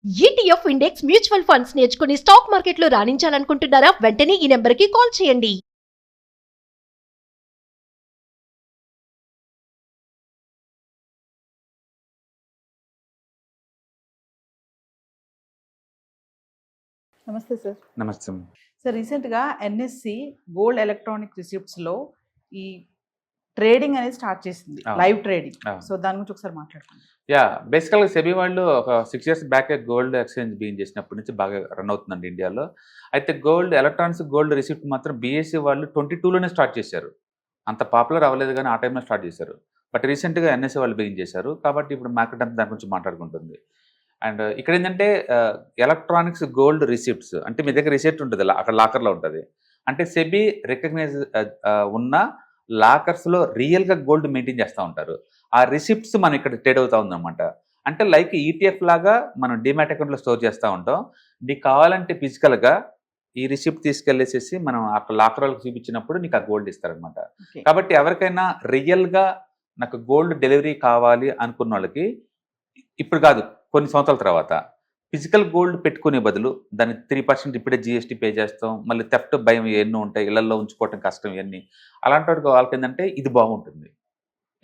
ETF index mutual funds నేర్చుకుని stock మార్కెట్లో రాణించాలనుకుంటున్నారా? వెంటనే ఈ నెంబర్కి కాల్ చేయండి. నమస్తే సార్. నమస్తే. సార్, రీసెంట్గా ఎన్ఎస్సి గోల్డ్ ఎలక్ట్రానిక్ రిసిప్ట్స్లో ఈ ట్రేడింగ్ అనేది స్టార్ట్ చేసింది, లైవ్ ట్రేడింగ్. సో దాని గురించి ఒకసారి మాట్లాడుకుందాం. బేసికల్గా సెబీ వాళ్ళు ఒక 6 years back gold exchange begin చేసినప్పటి నుంచి బాగా రన్ అవుతుందండి ఇండియాలో. అయితే గోల్డ్ ఎలక్ట్రానిక్స్ గోల్డ్ రిసిప్ట్ మాత్రం బీఎస్సీ వాళ్ళు 22లోనే స్టార్ట్ చేశారు. అంత పాపులర్ అవ్వలేదు కానీ ఆ టైంలో స్టార్ట్ చేశారు. బట్ రీసెంట్గా ఎన్ఎస్సీ వాళ్ళు బిగిన్ చేశారు కాబట్టి ఇప్పుడు మార్కెట్ అంతా దాని గురించి మాట్లాడుకుంటుంది. అండ్ ఇక్కడ ఏంటంటే ఎలక్ట్రానిక్స్ గోల్డ్ రిసిప్ట్స్ అంటే మీ దగ్గర రిసిప్ట్ ఉంటుంది, అక్కడ లాకర్లో ఉంటుంది. అంటే సెబీ రికగ్నైజ్ ఉన్న లాకర్స్లో రియల్గా గోల్డ్ మెయింటైన్ చేస్తూ ఉంటారు. ఆ రిసిప్ట్స్ మనం ఇక్కడ ట్రేడ్ అవుతూ ఉందన్నమాట. అంటే లైక్ ఈటీఎఫ్ లాగా మనం డిమాట్ అకౌంట్లో స్టోర్ చేస్తూ ఉంటాం. నీకు కావాలంటే ఫిజికల్గా ఈ రిసిప్ట్ తీసుకెళ్ళేసేసి మనం అక్కడ లాకర్ వాళ్ళకి చూపించినప్పుడు నీకు ఆ గోల్డ్ ఇస్తారనమాట. కాబట్టి ఎవరికైనా రియల్గా నాకు గోల్డ్ డెలివరీ కావాలి అనుకున్న వాళ్ళకి ఇప్పుడు కాదు, కొన్ని సంవత్సరాల తర్వాత ఫిజికల్ గోల్డ్ పెట్టుకునే బదులు దాన్ని 3% ఇప్పుడే జిఎస్టీ పే చేస్తాం, మళ్ళీ థెఫ్ట్ భయం ఎన్నో ఉంటాయి, ఇళ్లలో ఉంచుకోవటం కష్టం, ఇవన్నీ అలాంటి వాటికి వాళ్ళకి ఏంటంటే ఇది బాగుంటుంది.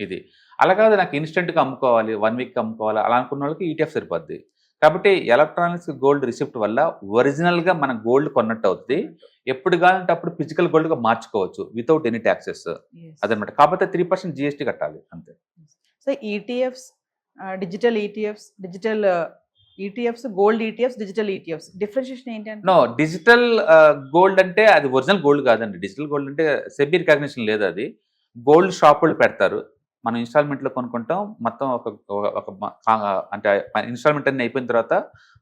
ఇది అలా కాదు, నాకు ఇన్స్టెంట్గా అమ్ముకోవాలి, 1 week అమ్ముకోవాలి అలా అనుకున్న వాళ్ళకి ఈటీఎఫ్ సరిపోద్ది. కాబట్టి ఎలక్ట్రానిక్స్ గోల్డ్ రిసిప్ట్ వల్ల ఒరిజినల్గా మన గోల్డ్ కొన్నట్టు అవుతుంది. ఎప్పుడు కావాలంటే అప్పుడు ఫిజికల్ గోల్డ్గా మార్చుకోవచ్చు వితౌట్ ఎనీ ట్యాక్సెస్ అదనమాట. కాకపోతే 3% జిఎస్టీ కట్టాలి అంతే. So ETFs, digital ETFs, gold ETFs, digital ETFs differentiation ఏంటంటే? నో, డిజిటల్ గోల్డ్ అంటే అది ఒరిజినల్ గోల్డ్ కాదండి. డిజిటల్ గోల్డ్ అంటే సెబీ రికగ్నిషన్ లేదు. అది గోల్డ్ షాపులు పెడతారు, మనం ఇన్స్టాల్మెంట్లో కొనుక్కుంటాం. మొత్తం అంటే ఇన్స్టాల్మెంట్ అన్ని అయిపోయిన తర్వాత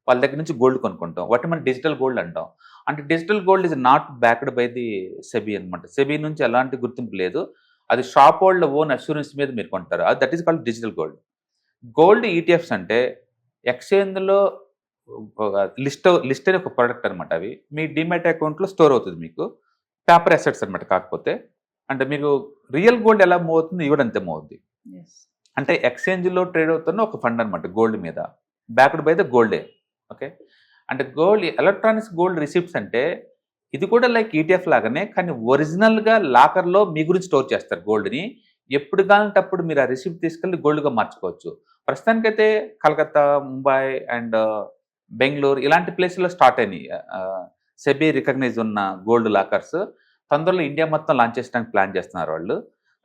వాళ్ళ దగ్గర నుంచి గోల్డ్ కొనుక్కుంటాం. వాటి మనం డిజిటల్ గోల్డ్ అంటాం. అంటే digital gold is not backed by the SEBI అనమాట. సెబీ నుంచి ఎలాంటి గుర్తింపు లేదు. అది షాప్ వాళ్ళ ఓన్ అష్యూరెన్స్ మీద మీరు కొంటారు, అది that is called digital gold. Gold ETFs అంటే ఎక్స్చేంజ్లో లిస్ట్ అనే ఒక ప్రోడక్ట్ అనమాట. అవి మీ డిమాట్ అకౌంట్లో స్టోర్ అవుతుంది, మీకు పేపర్ అసెట్స్ అనమాట. కాకపోతే అంటే మీకు రియల్ గోల్డ్ ఎలా మూవ్ అవుతుంది, ఇవి కూడా అంతే మూవ్ అవుతుంది. అంటే ఎక్స్చేంజ్లో ట్రేడ్ అవుతున్న ఒక ఫండ్ అనమాట గోల్డ్ మీద, బ్యాక్డ్ బై ద గోల్డే. ఓకే, అంటే గోల్డ్ ఎలక్ట్రానిక్స్ గోల్డ్ రిసిప్ట్స్ అంటే ఇది కూడా లైక్ ఈటీఎఫ్ లాగానే, కానీ ఒరిజినల్గా లాకర్లో మీ గురించి స్టోర్ చేస్తారు గోల్డ్ని. ఎప్పుడు కావాలంటే అప్పుడు మీరు ఆ రిసిప్ట్ తీసుకెళ్ళి గోల్డ్గా మార్చుకోవచ్చు. ప్రస్తుతానికైతే కలకత్తా, ముంబై అండ్ బెంగళూరు ఇలాంటి ప్లేస్లో స్టార్ట్ అయినాయి సెబీ రికగ్నైజ్ ఉన్న గోల్డ్ లాకర్స్. తొందరలో ఇండియా మొత్తం లాంచ్ చేయడానికి ప్లాన్ చేస్తున్నారు వాళ్ళు.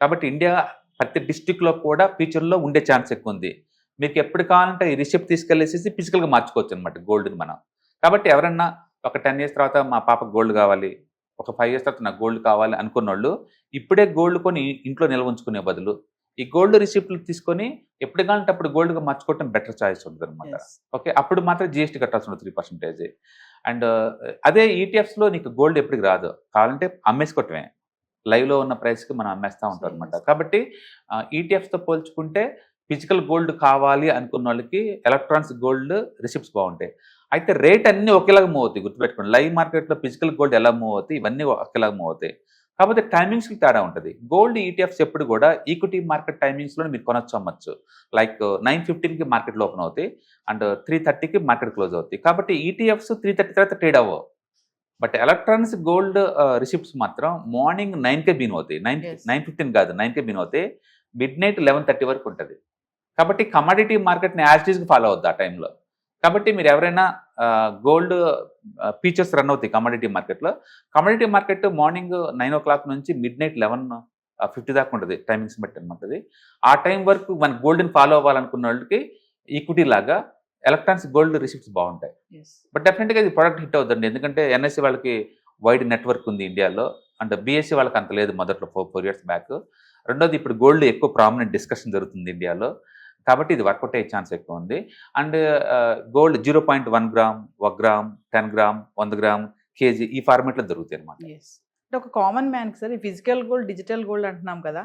కాబట్టి ఇండియా ప్రతి డిస్టిక్లో కూడా ఫ్యూచర్లో ఉండే ఛాన్స్ ఎక్కువ ఉంది. మీకు ఎప్పుడు కావాలంటే ఈ రిసిప్ట్ తీసుకెళ్ళేసి ఫిజికల్గా మార్చుకోవచ్చు అనమాట గోల్డ్ని మనం. కాబట్టి ఎవరన్నా ఒక 10 years తర్వాత మా పాపకు గోల్డ్ కావాలి, ఒక 5 years తర్వాత నాకు గోల్డ్ కావాలి అనుకున్న వాళ్ళు ఇప్పుడే గోల్డ్ కొని ఇంట్లో నిల్వ ఉంచుకునే బదులు ఈ గోల్డ్ రిసిప్ట్లు తీసుకొని ఎప్పుడు కావాలంటే అప్పుడు గోల్డ్గా మార్చుకోవటం బెటర్ చాయిస్ ఉంటుంది అనమాట. ఓకే, అప్పుడు మాత్రం జిఎస్టీ కట్టాల్సి ఉంటుంది 3%. అండ్ అదే ఈటీఎఫ్స్లో నీకు గోల్డ్ ఎప్పటికి రాదు, కావాలంటే అమ్మేసుకోవటమే, లైవ్లో ఉన్న ప్రైస్కి మనం అమ్మేస్తూ ఉంటాం అనమాట. కాబట్టి ఈటీఎఫ్స్తో పోల్చుకుంటే ఫిజికల్ గోల్డ్ కావాలి అనుకున్న వాళ్ళకి ఎలక్ట్రానిక్స్ గోల్డ్ రిసిప్ట్స్ బాగుంటాయి. అయితే రేట్ అన్నీ ఒకేలాగా మూవ్ అవుతాయి, గుర్తుపెట్టుకోండి. లైవ్ మార్కెట్లో ఫిజికల్ గోల్డ్ ఎలా మూవ్ అవుతాయి, ఇవన్నీ ఒకేలాగా మూవ్ అవుతాయి. కాకపోతే టైమింగ్స్కి తేడా ఉంటుంది. గోల్డ్ ఈటీఎఫ్స్ ఎప్పుడు కూడా ఈక్విటీ మార్కెట్ టైమింగ్స్లో మీరు కొనొచ్చు, అమ్మచ్చు. లైక్ 9:15కి మార్కెట్లో ఓపెన్ అవుతాయి అండ్ 3:30కి మార్కెట్ క్లోజ్ అవుతాయి. కాబట్టి ఈటీఎఫ్స్ 3:30 తర్వాత ట్రేడ్ అవ్వవు. బట్ ఎలక్ట్రానిక్స్ గోల్డ్ రిసిప్ట్స్ మాత్రం మార్నింగ్ 9కే బిన్ అవుతాయి. 9:15 కాదు, 9కే బిన్ అవుతాయి. midnight 11:30 వరకు ఉంటుంది. కాబట్టి కమాడిటీ మార్కెట్ని యాజ్ టీజ్కి ఫాలో అవుద్ది ఆ టైంలో. కాబట్టి మీరు ఎవరైనా గోల్డ్ ఫీచర్స్ రన్ అవుతాయి కమాడిటీ మార్కెట్లో. కమాడిటీ మార్కెట్ మార్నింగ్ 9 o'clock నుంచి midnight 11:50 దాకా ఉంటుంది, టైమింగ్స్ బట్టి అనమాట. ఆ టైం వరకు మన గోల్డ్ని ఫాలో అవ్వాలనుకున్న వాళ్ళకి ఈక్విటీ లాగా ఎలక్ట్రానిక్స్ గోల్డ్ రిసిప్ట్స్ బాగుంటాయి. బట్ డెఫినెట్గా ఇది ప్రోడక్ట్ హిట్ అవుతుంది, ఎందుకంటే ఎన్ఎస్సీ వాళ్ళకి వైడ్ నెట్వర్క్ ఉంది ఇండియాలో, అంటే బీఎస్సీ వాళ్ళకి అంత లేదు మొదట్లో 4 years బ్యాక్. రెండోది ఇప్పుడు గోల్డ్ ఎక్కువ ప్రామినెంట్ డిస్కషన్ జరుగుతుంది ఇండియాలో, కాబట్టి ఇది వర్కౌట్ అయ్యే ఛాన్స్ ఎక్కువ ఉంది. And gold 0.1 gram, 1 gram, 10 gram, 100 gram, KG ఈ ఫార్మేట్లో దొరుకుతాయి అనమాట. అంటే ఒక కామన్ మ్యాన్ సార్, ఈ ఫిజికల్ గోల్డ్, డిజిటల్ గోల్డ్ అంటున్నాం కదా.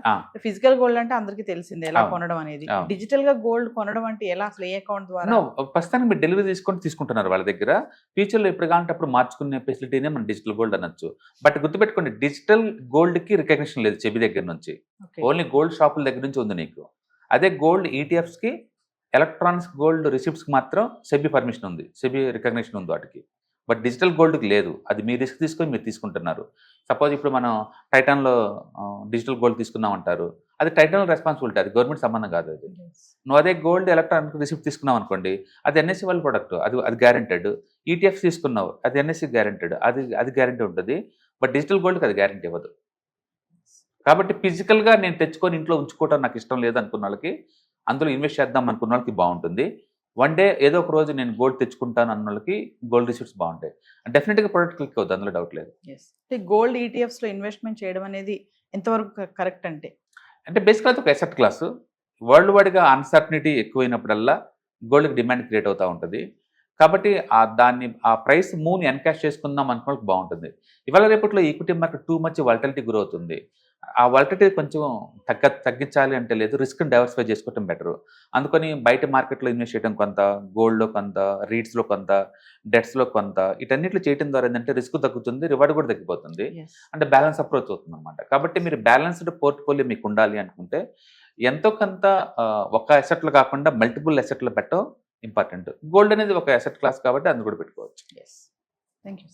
ఫిజికల్ గోల్డ్ అంటే అందరికీ తెలిసిందే ఎలా కొనడం అనేది. డిజిటల్ గా గోల్డ్ కొనడం అంటే ఎలా, అసలు ఏ అకౌంట్ ద్వారా? ప్రస్తుతానికి మీరు డెలివరీ తీసుకుంటున్నారు వాళ్ళ దగ్గర. ఫ్యూచర్లో ఎప్పుడు కావాలంటే అప్పుడు మార్చుకునే ఫెసిలిటీనే మన డిజిటల్ గోల్డ్ అనొచ్చు. బట్ గుర్తుపెట్టుకోండి, డిజిటల్ గోల్డ్ కి రికగ్నిషన్ లేదు సెబీ దగ్గర నుంచి, ఓన్లీ గోల్డ్ షాపుల దగ్గర నుంచి ఉంది నీకు. అదే గోల్డ్ ఈటీఎఫ్స్కి ఎలక్ట్రానిక్స్ గోల్డ్ రిసిప్ట్స్కి మాత్రం సెబీ పర్మిషన్ ఉంది, సెబీ రికగ్నిషన్ ఉంది వాటికి. బట్ డిజిటల్ గోల్డ్కి లేదు. అది మీ రిస్క్ తీసుకొని మీరు తీసుకుంటున్నారు. సపోజ్ ఇప్పుడు మనం టైటాన్లో డిజిటల్ గోల్డ్ తీసుకున్నాం అంటారు, అది టైటాన్ రెస్పాన్సిబిలిటీ, అది గవర్నమెంట్ సంబంధం కాదు. అది నువ్వు అదే గోల్డ్ ఎలక్ట్రానిక్ రిసిప్ట్ తీసుకున్నావు అనుకోండి, అది ఎన్ఎస్సి వాళ్ళ ప్రొడక్ట్, అది గ్యారెంటెడ్. ఈటీఎఫ్స్ తీసుకున్నావు, అది ఎన్ఎస్సి గ్యారెంటెడ్, అది గ్యారెంటీ ఉంటుంది. బట్ డిజిటల్ గోల్డ్కి అది గ్యారెంటీ ఇవ్వదు. కాబట్టి ఫిజికల్గా నేను తెచ్చుకొని ఇంట్లో ఉంచుకోవడం నాకు ఇష్టం లేదు అనుకున్న వాళ్ళకి, అందులో ఇన్వెస్ట్ చేద్దాం అనుకున్న వాళ్ళకి బాగుంటుంది. వన్ డే ఏదో ఒక రోజు నేను గోల్డ్ తెచ్చుకుంటాను అన్న వాళ్ళకి గోల్డ్ రిసిప్ట్స్ బాగుంటాయి. డెఫినెట్గా ప్రొడక్ట్ క్లిక్ అవుతుంది, అందులో డౌట్ లేదు. గోల్డ్ ఈటీఎఫ్స్ లో ఇన్వెస్ట్మెంట్ చేయడం అనేది ఎంతవరకు కరెక్ట్ అంటే బేసిక్గా ఒక ఎసెట్ క్లాసు. వరల్డ్ వైడ్గా అన్సర్టనిటీ ఎక్కువైనప్పుడల్లా గోల్డ్కి డిమాండ్ క్రియేట్ అవుతూ ఉంటుంది. కాబట్టి ఆ ప్రైస్ మూవ్ని ఎన్కాష్ చేసుకుందాం అనుకోవడానికి బాగుంటుంది. ఇవాళ రేపట్లో equity market too much volatility grow అవుతుంది. ఆ వాలటిలిటీ కొంచెం తగ్గించాలి అంటే లేదు, రిస్క్ని డైవర్సిఫై చేసుకోవడం బెటర్. అందుకని బయట మార్కెట్లో ఇన్వెస్ట్ చేయడం కొంత, గోల్డ్లో కొంత, రీట్స్లో కొంత, డెట్స్లో కొంత, ఇటన్నిటిలో చేయడం ద్వారా ఏంటంటే రిస్క్ తగ్గుతుంది, రివార్డ్ కూడా తగ్గిపోతుంది. అంటే బ్యాలెన్స్ అప్రోచ్ అవుతుంది అనమాట. కాబట్టి మీరు బ్యాలెన్స్డ్ పోర్ట్ఫోలియో మీకు ఉండాలి అనుకుంటే ఎంతో కొంత ఒక అసెట్లు కాకుండా మల్టిపుల్ అసెట్లు పెట్టడం ఇంపార్టెంట్. గోల్డ్ అనేది ఒక అసెట్ క్లాస్ కాబట్టి అందులో కూడా పెట్టుకోవచ్చు. Thank you.